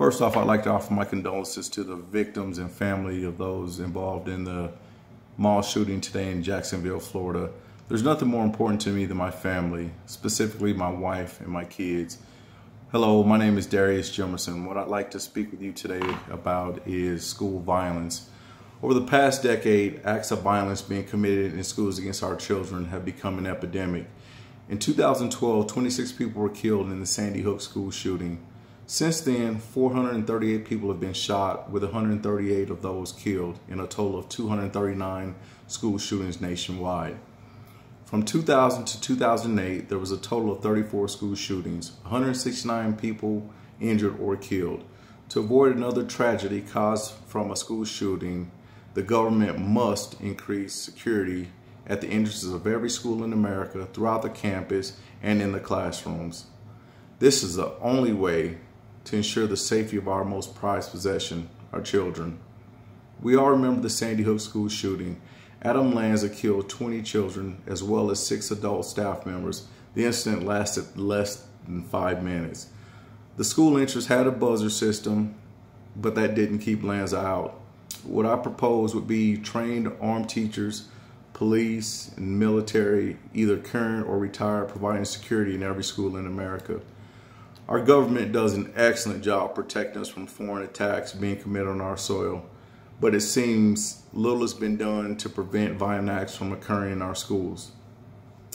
First off, I'd like to offer my condolences to the victims and family of those involved in the mall shooting today in Jacksonville, Florida. There's nothing more important to me than my family, specifically my wife and my kids. Hello, my name is Darius Jimerson. What I'd like to speak with you today about is school violence. Over the past decade, acts of violence being committed in schools against our children have become an epidemic. In 2012, 26 people were killed in the Sandy Hook school shooting. Since then, 438 people have been shot, with 138 of those killed, in a total of 239 school shootings nationwide. From 2000 to 2008, there was a total of 34 school shootings, 169 people injured or killed. To avoid another tragedy caused from a school shooting, the government must increase security at the entrances of every school in America, throughout the campus, and in the classrooms. This is the only way to ensure the safety of our most prized possession, our children. We all remember the Sandy Hook school shooting. Adam Lanza killed 20 children as well as 6 adult staff members. The incident lasted less than 5 minutes. The school entrance had a buzzer system, but that didn't keep Lanza out. What I propose would be trained armed teachers, police, and military, either current or retired, providing security in every school in America. Our government does an excellent job protecting us from foreign attacks being committed on our soil, but it seems little has been done to prevent violent acts from occurring in our schools.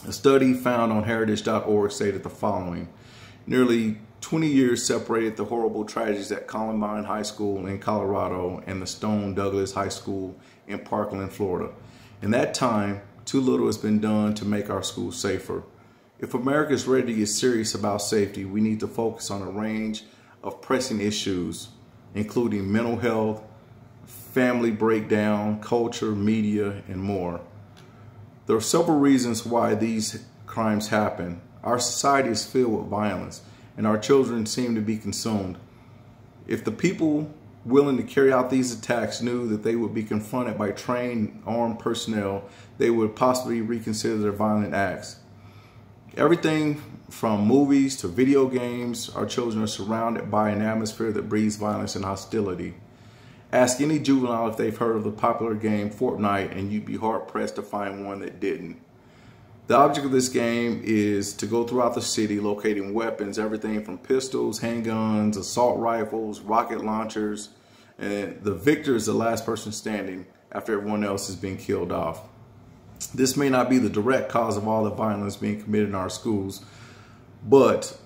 A study found on heritage.org stated the following: nearly 20 years separated the horrible tragedies at Columbine High School in Colorado and the Stone Douglas High School in Parkland, Florida. In that time, too little has been done to make our schools safer. If America is ready to get serious about safety, we need to focus on a range of pressing issues, including mental health, family breakdown, culture, media, and more. There are several reasons why these crimes happen. Our society is filled with violence, and our children seem to be consumed. If the people willing to carry out these attacks knew that they would be confronted by trained armed personnel, they would possibly reconsider their violent acts. Everything from movies to video games, our children are surrounded by an atmosphere that breeds violence and hostility. Ask any juvenile if they've heard of the popular game Fortnite, and you'd be hard-pressed to find one that didn't. The object of this game is to go throughout the city locating weapons, everything from pistols, handguns, assault rifles, rocket launchers, and the victor is the last person standing after everyone else has been killed off. This may not be the direct cause of all the violence being committed in our schools, but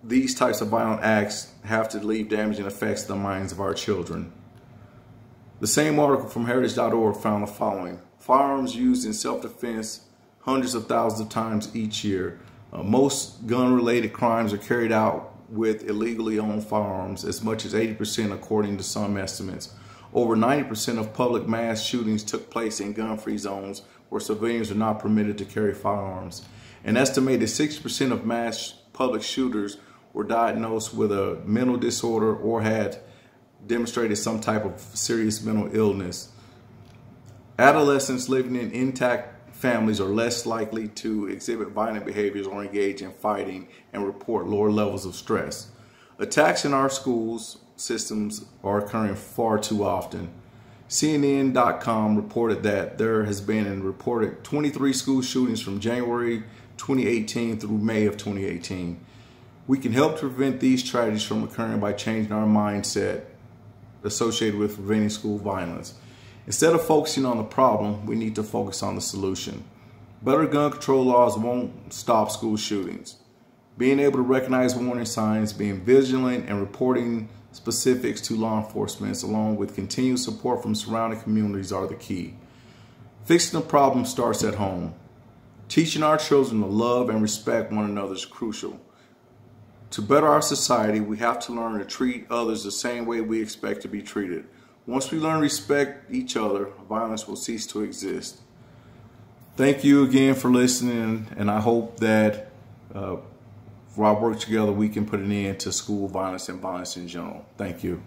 these types of violent acts have to leave damaging effects in the minds of our children. The same article from heritage.org found the following: firearms used in self-defense hundreds of thousands of times each year. Most gun-related crimes are carried out with illegally owned firearms, as much as 80% according to some estimates. Over 90% of public mass shootings took place in gun-free zones where civilians are not permitted to carry firearms. An estimated 60% of mass public shooters were diagnosed with a mental disorder or had demonstrated some type of serious mental illness. Adolescents living in intact families are less likely to exhibit violent behaviors or engage in fighting and report lower levels of stress. Attacks in our schools systems are occurring far too often. CNN.com reported that there has been and reported 23 school shootings from January 2018 through May of 2018. We can help to prevent these tragedies from occurring by changing our mindset associated with preventing school violence. Instead of focusing on the problem, we need to focus on the solution. Better gun control laws won't stop school shootings. Being able to recognize warning signs, being vigilant, and reporting specifics to law enforcement, along with continued support from surrounding communities, are the key. Fixing the problem starts at home. Teaching our children to love and respect one another is crucial. To better our society, we have to learn to treat others the same way we expect to be treated. Once we learn to respect each other, violence will cease to exist. Thank you again for listening, and I hope that for our work together, we can put an end to school violence and violence in general. Thank you.